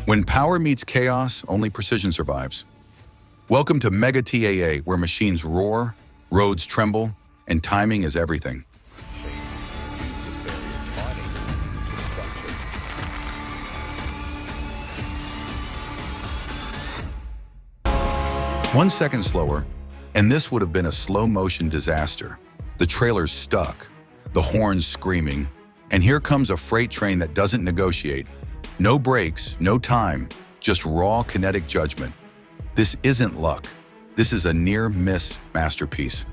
When power meets chaos, only precision survives. Welcome to Mega TAA, where machines roar, roads tremble, and timing is everything. One second slower, and this would have been a slow-motion disaster. The trailer's stuck, the horns screaming, and here comes a freight train that doesn't negotiate. No brakes, no time, just raw kinetic judgment. This isn't luck. This is a near-miss masterpiece.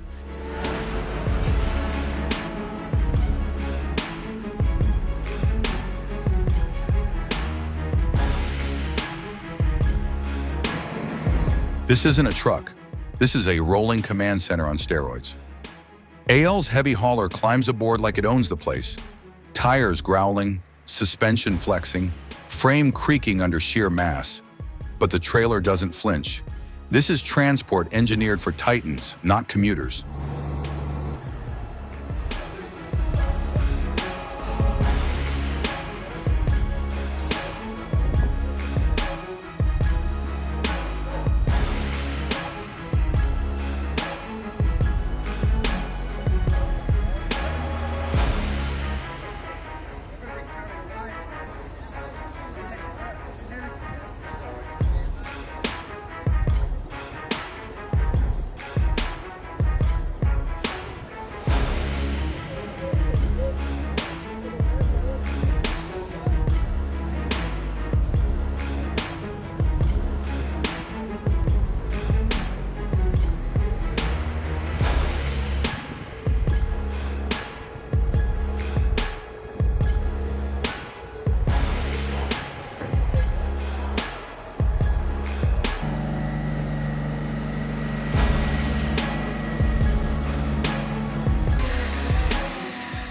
This isn't a truck. This is a rolling command center on steroids. AL's heavy hauler climbs aboard like it owns the place. Tires growling, suspension flexing, frame creaking under sheer mass. But the trailer doesn't flinch. This is transport engineered for titans, not commuters.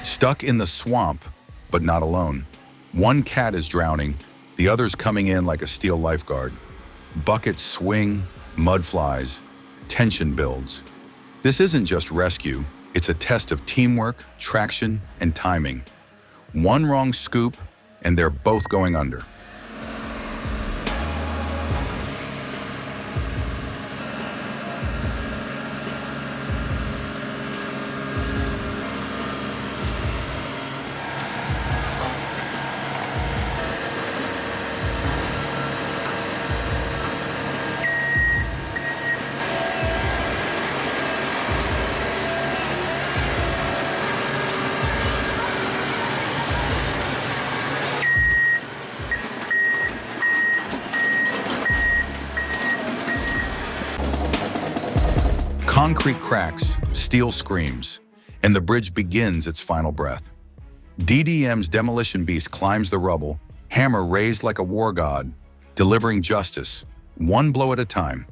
Stuck in the swamp, but not alone. One cat is drowning, the other's coming in like a steel lifeguard. Buckets swing, mud flies, tension builds. This isn't just rescue, it's a test of teamwork, traction, and timing. One wrong scoop, and they're both going under. Concrete cracks, steel screams, and the bridge begins its final breath. DDM's demolition beast climbs the rubble, hammer raised like a war god, delivering justice, one blow at a time.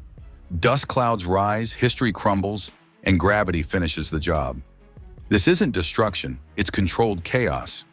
Dust clouds rise, history crumbles, and gravity finishes the job. This isn't destruction, it's controlled chaos.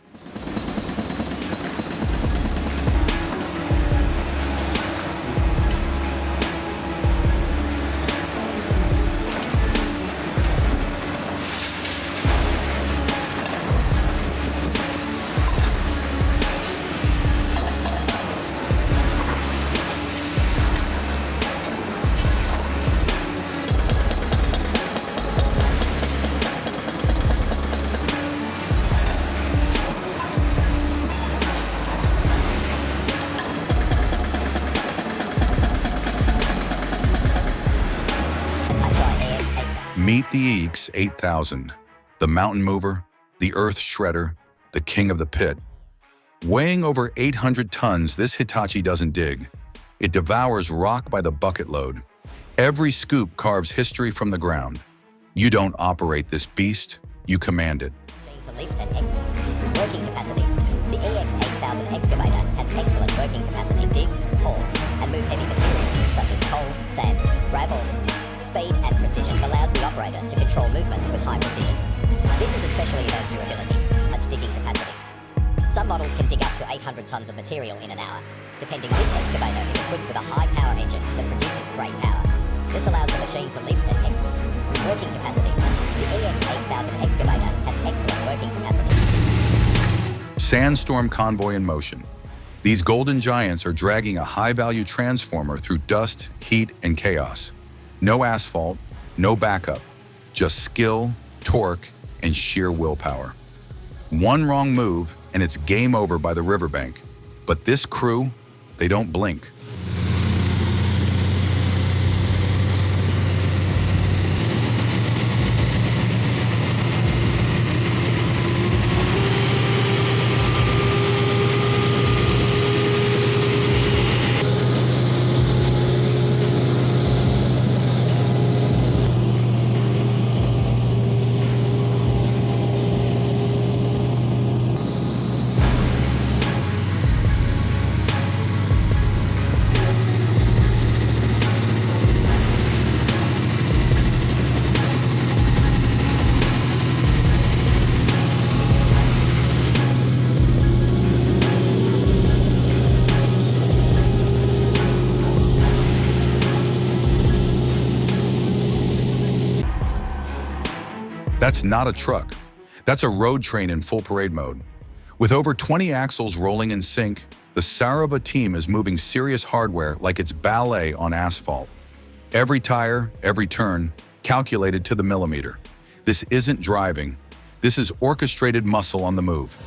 Meet the EX8000, the mountain mover, the earth shredder, the king of the pit. Weighing over 800 tons, this Hitachi doesn't dig. It devours rock by the bucket load. Every scoop carves history from the ground. You don't operate this beast, you command it. To lift and working capacity. The EX8000 excavator has excellent working capacity. Dig, haul, and move heavy materials such as coal, sand, gravel. Speed and precision allows the operator to control movements with high precision. This is especially in durability, much digging capacity. Some models can dig up to 800 tons of material in an hour, depending. This excavator is equipped with a high-power engine that produces great power. This allows the machine to lift and working capacity. The EX8000 excavator has excellent working capacity. Sandstorm convoy in motion. These golden giants are dragging a high-value transformer through dust, heat, and chaos. No asphalt, no backup, just skill, torque, and sheer willpower. One wrong move, and it's game over by the riverbank. But this crew, they don't blink. That's not a truck. That's a road train in full parade mode. With over 20 axles rolling in sync, the Sarova team is moving serious hardware like it's ballet on asphalt. Every tire, every turn, calculated to the millimeter. This isn't driving. This is orchestrated muscle on the move.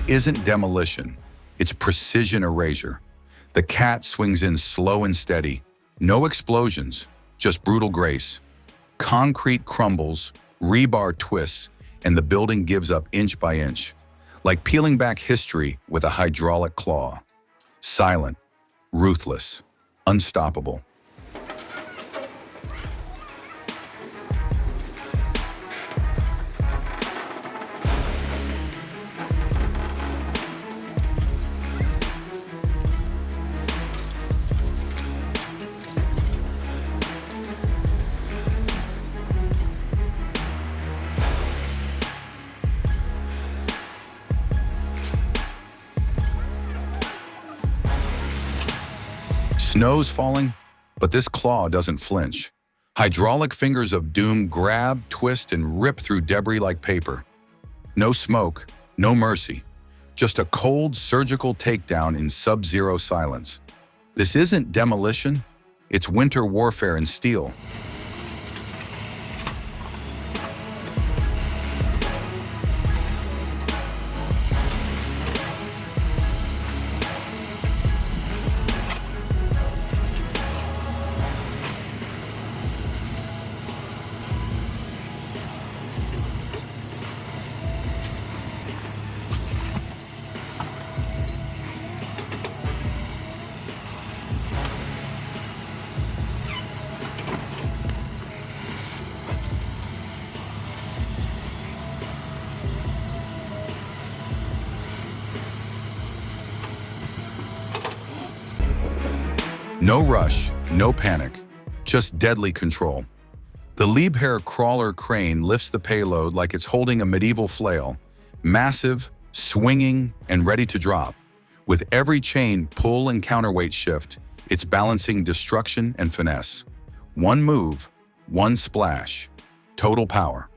Isn't demolition, it's precision erasure. The cat swings in slow and steady. No explosions, just brutal grace. Concrete crumbles, rebar twists, and the building gives up inch by inch, like peeling back history with a hydraulic claw. Silent, ruthless, unstoppable. Snow's falling, but this claw doesn't flinch. Hydraulic fingers of doom grab, twist, and rip through debris like paper. No smoke, no mercy. Just a cold, surgical takedown in sub-zero silence. This isn't demolition, it's winter warfare in steel. No rush, no panic, just deadly control. The Liebherr crawler crane lifts the payload like it's holding a medieval flail, massive, swinging, and ready to drop. With every chain pull and counterweight shift, it's balancing destruction and finesse. One move, one splash, total power.